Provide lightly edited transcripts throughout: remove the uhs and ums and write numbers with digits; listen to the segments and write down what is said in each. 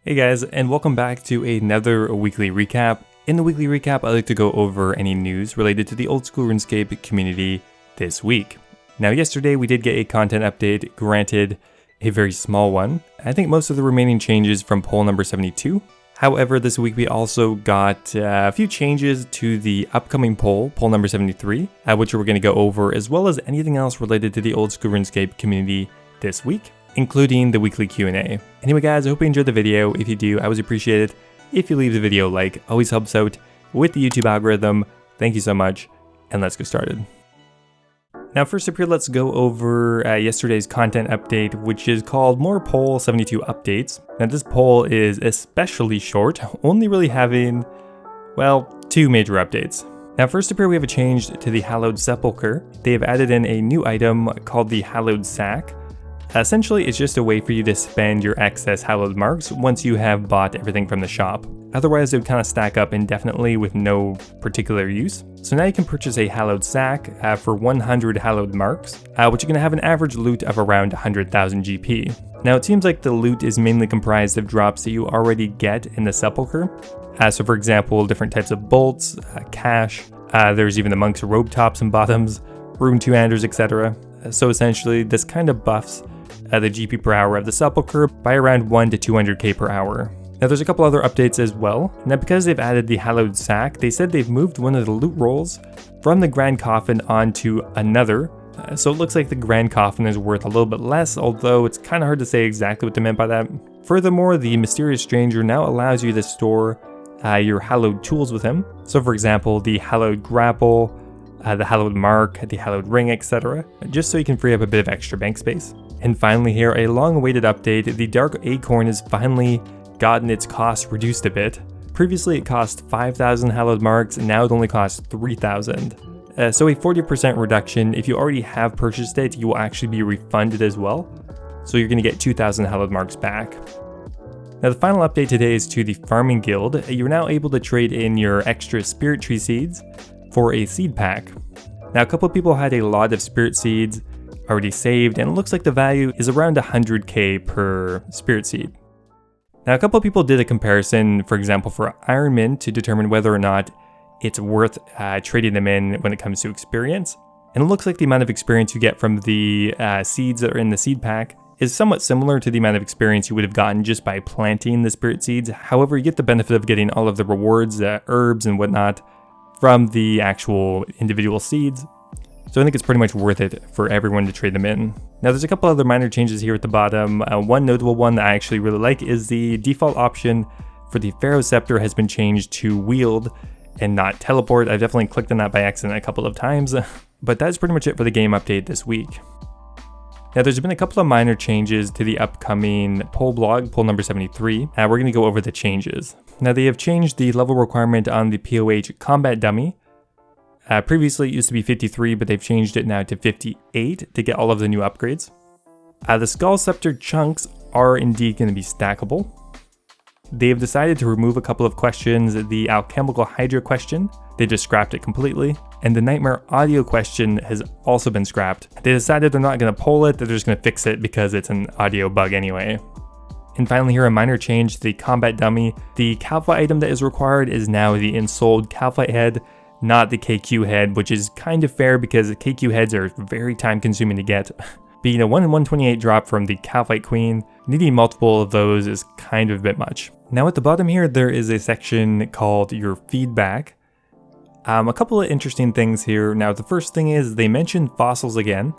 Hey guys, and welcome back to another weekly recap. In the weekly recap, I like to go over any news related to the old school RuneScape community this week. Now yesterday we did get a content update, granted a very small one. I think most of the remaining changes from poll number 72. However, this week we also got a few changes to the upcoming poll number 73, which we're going to go over, as well as anything else related to the old school RuneScape community this week, including the weekly Q&A. Anyway guys, I hope you enjoyed the video. If you do, I would appreciate it if you leave the video a like. Always helps out with the YouTube algorithm. Thank you so much, and let's get started. Now first up here, let's go over yesterday's content update, which is called More Poll 72 Updates. Now this poll is especially short, only really having, well, two major updates. Now first up here we have a change to the Hallowed Sepulchre. They have added in a new item called the Hallowed Sack. Essentially, it's just a way for you to spend your excess hallowed marks once you have bought everything from the shop. Otherwise, it would kind of stack up indefinitely with no particular use. So now you can purchase a hallowed sack for 100 hallowed marks, which are going to have an average loot of around 100,000 GP. Now it seems like the loot is mainly comprised of drops that you already get in the Sepulchre. So for example, different types of bolts, cash, there's even the monk's robe tops and bottoms, rune 2-handers, etc. So essentially, this kind of buffs the GP per hour of the Sepulchre by around 1 to 200k per hour. Now there's a couple other updates as well. Now because they've added the Hallowed Sack, they said they've moved one of the loot rolls from the Grand Coffin onto another. So it looks like the Grand Coffin is worth a little bit less, although it's kind of hard to say exactly what they meant by that. Furthermore, the Mysterious Stranger now allows you to store your hallowed tools with him. So for example, the Hallowed Grapple, the Hallowed Mark, the Hallowed Ring, etc. Just so you can free up a bit of extra bank space. And finally here, a long-awaited update. The Dark Acorn has finally gotten its cost reduced a bit. Previously it cost 5,000 hallowed marks, and now it only costs 3,000. So a 40% reduction. If you already have purchased it, you will actually be refunded as well. So you're going to get 2,000 hallowed marks back. Now the final update today is to the Farming Guild. You're now able to trade in your extra Spirit Tree seeds for a seed pack. Now a couple of people had a lot of Spirit Seeds already saved, and it looks like the value is around 100k per Spirit Seed. Now a couple of people did a comparison, for example for Iron Mint, to determine whether or not it's worth trading them in when it comes to experience. And it looks like the amount of experience you get from the seeds that are in the seed pack is somewhat similar to the amount of experience you would have gotten just by planting the Spirit Seeds. However, you get the benefit of getting all of the rewards, herbs and whatnot from the actual individual seeds. So I think it's pretty much worth it for everyone to trade them in. Now there's a couple other minor changes here at the bottom. One notable one that I actually really like is the default option for the Pharaoh Scepter has been changed to wield and not teleport. I've definitely clicked on that by accident a couple of times, but that's pretty much it for the game update this week. Now there's been a couple of minor changes to the upcoming poll blog, poll number 73. We're going to go over the changes. Now they have changed the level requirement on the POH combat dummy. Previously it used to be 53, but they've changed it now to 58 to get all of the new upgrades. The Skull Scepter chunks are indeed going to be stackable. They've decided to remove a couple of questions. The Alchemical Hydra question, they just scrapped it completely. And the Nightmare Audio question has also been scrapped. They decided they're not going to poll it, they're just going to fix it because it's an audio bug anyway. And finally here, a minor change to the combat dummy. The Calphite item that is required is now the Ensouled Calphite head, not the KQ head, which is kind of fair because the KQ heads are very time consuming to get. Being a 1 in 128 drop from the Calphite Queen, needing multiple of those is kind of a bit much. Now at the bottom here, there is a section called your feedback. A couple of interesting things here. Now the first thing is they mention fossils again,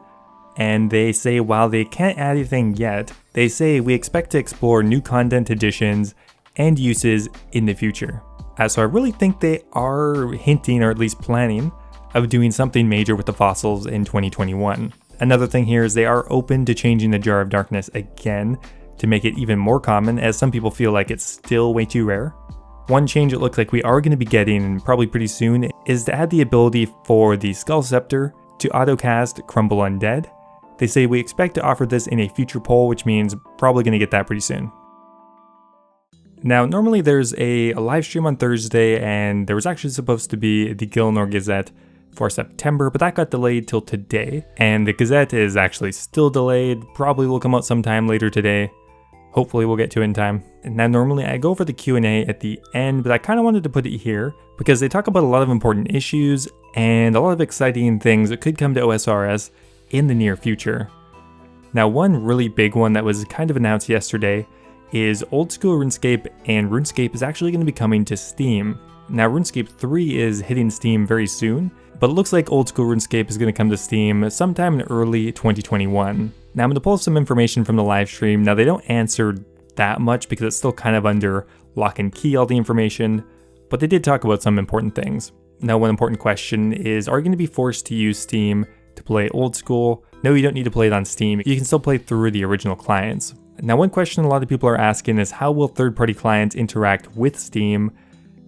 and they say while they can't add anything yet, they say we expect to explore new content additions and uses in the future. So I really think they are hinting, or at least planning, of doing something major with the fossils in 2021. Another thing here is they are open to changing the Jar of Darkness again to make it even more common, as some people feel like it's still way too rare. One change it looks like we are going to be getting, probably pretty soon, is to add the ability for the Skull Scepter to autocast Crumble Undead. They say we expect to offer this in a future poll, which means probably going to get that pretty soon. Now, normally there's a live stream on Thursday, and there was actually supposed to be the Gilenor Gazette for September, but that got delayed till today. And the Gazette is actually still delayed, probably will come out sometime later today. Hopefully we'll get to it in time. Now normally I go over the Q&A at the end, but I kind of wanted to put it here because they talk about a lot of important issues and a lot of exciting things that could come to OSRS in the near future. Now one really big one that was kind of announced yesterday is Old School RuneScape, and RuneScape is actually going to be coming to Steam. Now RuneScape 3 is hitting Steam very soon, but it looks like Old School RuneScape is going to come to Steam sometime in early 2021. Now I'm going to pull some information from the live stream. Now they don't answer that much because it's still kind of under lock and key, all the information, but they did talk about some important things. Now one important question is, are you going to be forced to use Steam to play Old School? No, you don't need to play it on Steam. You can still play through the original clients. Now one question a lot of people are asking is, how will third-party clients interact with Steam?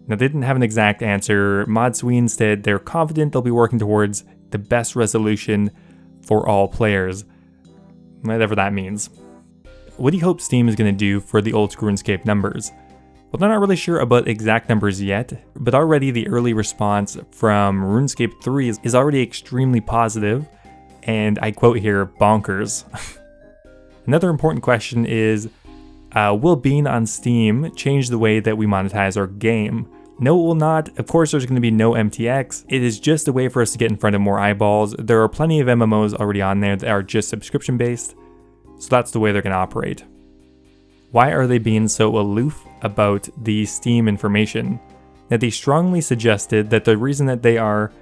Now they didn't have an exact answer. Mod Sween said they're confident they'll be working towards the best resolution for all players. Whatever that means. What do you hope Steam is going to do for the Old School RuneScape numbers? Well, they're not really sure about exact numbers yet, but already the early response from RuneScape 3 is already extremely positive, and I quote here, bonkers. Another important question is, will being on Steam change the way that we monetize our game? No, it will not. Of course, there's going to be no MTX. It is just a way for us to get in front of more eyeballs. There are plenty of MMOs already on there that are just subscription based, so that's the way they're going to operate. Why are they being so aloof about the Steam information? Now, they strongly suggested that the reason that they are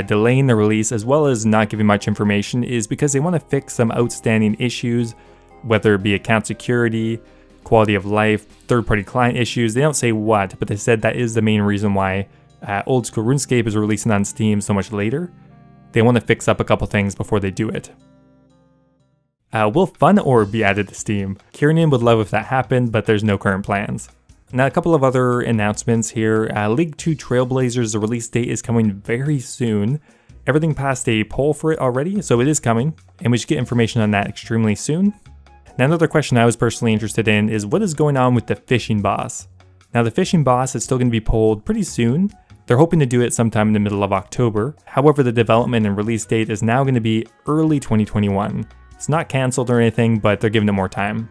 delaying the release as well as not giving much information is because they want to fix some outstanding issues, whether it be account security, quality of life, third-party client issues. They don't say what, but they said that is the main reason why Old School RuneScape is releasing on Steam so much later. They want to fix up a couple things before they do it. Will Fun Orb be added to Steam? Kieran would love if that happened, but there's no current plans. Now a couple of other announcements here. League 2 Trailblazers, the release date is coming very soon. Everything passed a poll for it already, so it is coming, and we should get information on that extremely soon. Now another question I was personally interested in is, what is going on with the fishing boss? Now the fishing boss is still going to be polled pretty soon. They're hoping to do it sometime in the middle of October. However, the development and release date is now going to be early 2021. It's not cancelled or anything, but they're giving it more time.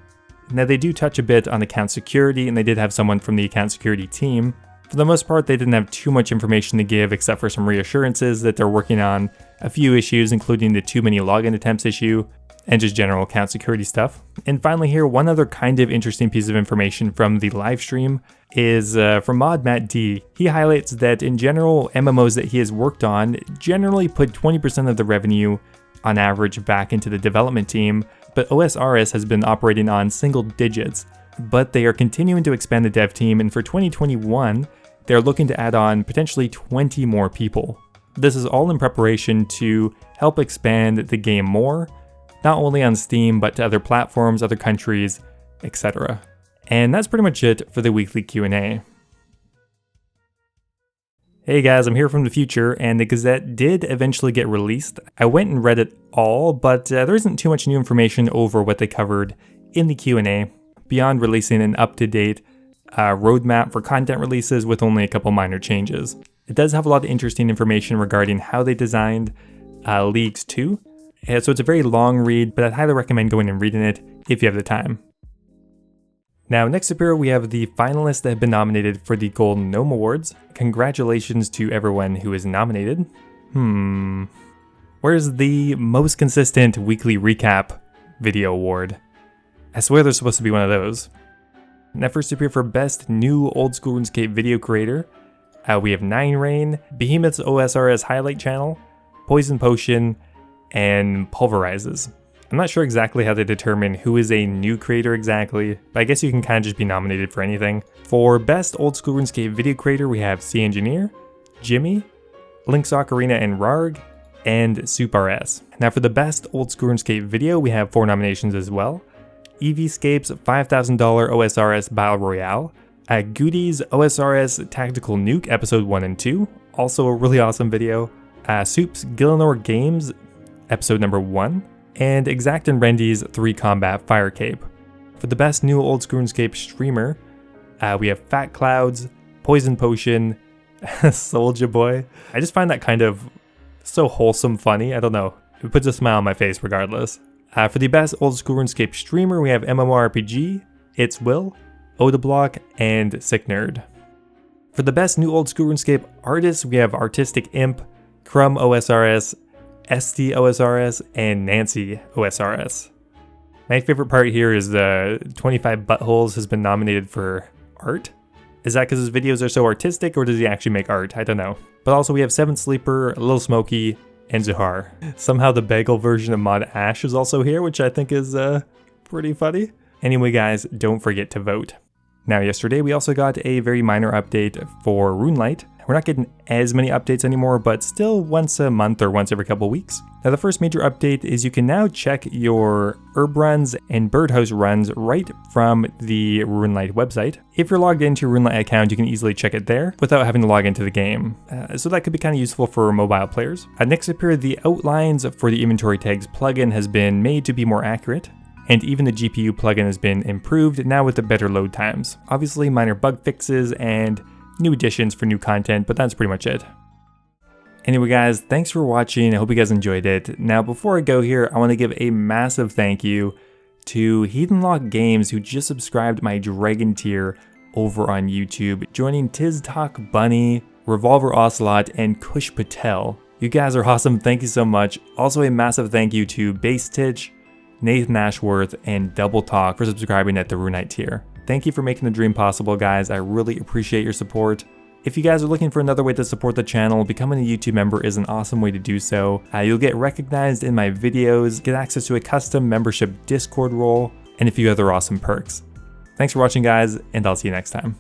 Now they do touch a bit on account security, and they did have someone from the account security team. For the most part, they didn't have too much information to give except for some reassurances that they're working on a few issues, including the too many login attempts issue, and just general account security stuff. And finally here, one other kind of interesting piece of information from the live stream is from Mod Matt D. He highlights that in general, MMOs that he has worked on generally put 20% of the revenue on average back into the development team, but OSRS has been operating on single digits. But they are continuing to expand the dev team, and for 2021, they're looking to add on potentially 20 more people. This is all in preparation to help expand the game more, not only on Steam, but to other platforms, other countries, etc. And that's pretty much it for the weekly Q&A. Hey guys, I'm here from the future, and the Gazette did eventually get released. I went and read it all, but there isn't too much new information over what they covered in the Q&A, beyond releasing an up-to-date roadmap for content releases with only a couple minor changes. It does have a lot of interesting information regarding how they designed Leagues 2, so it's a very long read, but I'd highly recommend going and reading it if you have the time. Now, next up here, we have the finalists that have been nominated for the Golden Gnome Awards. Congratulations to everyone who is nominated. Where's the most consistent weekly recap video award? I swear there's supposed to be one of those. Now, first up here for Best New Old School RuneScape Video Creator, we have Nine Rain, Behemoth's OSRS Highlight Channel, Poison Potion, and Pulverizes. I'm not sure exactly how they determine who is a new creator exactly, but I guess you can kind of just be nominated for anything. For Best Old School RuneScape Video Creator, we have C Engineer, Jimmy, Link's Ocarina and Rarg, and SoupRS. Now for the Best Old School RuneScape Video, we have 4 nominations as well. EVscape's $5,000 OSRS Battle Royale, Goody's OSRS Tactical Nuke Episode 1 and 2, also a really awesome video, Soup's Gilenor Games Episode number 1, and Exact and Rendy's 3 Combat Fire Cape. For the Best New Old School RuneScape Streamer, we have Fat Clouds, Poison Potion, Soulja Boy. I just find that kind of so wholesome funny, I don't know. It puts a smile on my face regardless. For the Best Old School RuneScape Streamer, we have MMORPG, It's Will, Odablock, and Sick Nerd. For the best new old school RuneScape artists, we have Artistic Imp, Crumb OSRS, SD OSRS, and Nancy OSRS. My favorite part here is the 25 buttholes has been nominated for art. Is that because his videos are so artistic, or does he actually make art? I don't know. But also we have 7 Sleeper, Little Smokey, and Zuhar. Somehow the bagel version of Mod Ash is also here, which I think is pretty funny. Anyway guys, don't forget to vote. Now yesterday we also got a very minor update for RuneLite. We're not getting as many updates anymore, but still once a month or once every couple weeks. Now the first major update is you can now check your herb runs and birdhouse runs right from the RuneLite website. If you're logged into your RuneLite account, you can easily check it there without having to log into the game. So that could be kind of useful for mobile players. Next appeared the outlines for the inventory tags plugin has been made to be more accurate. And even the GPU plugin has been improved now with the better load times. Obviously minor bug fixes and new additions for new content, but that's pretty much it. Anyway guys, thanks for watching. I hope you guys enjoyed it. Now before I go here, I want to give a massive thank you to Heathenlock Games who just subscribed my Dragon tier over on YouTube, joining Tiz Talk Bunny, Revolver Ocelot, and Kush Patel. You guys are awesome, thank you so much. Also a massive thank you to Base Titch, Nathan Ashworth, and Double Talk for subscribing at the RuneLite tier. Thank you for making the dream possible, guys. I really appreciate your support. If you guys are looking for another way to support the channel, becoming a YouTube member is an awesome way to do so. You'll get recognized in my videos, get access to a custom membership Discord role, and a few other awesome perks. Thanks for watching, guys, and I'll see you next time.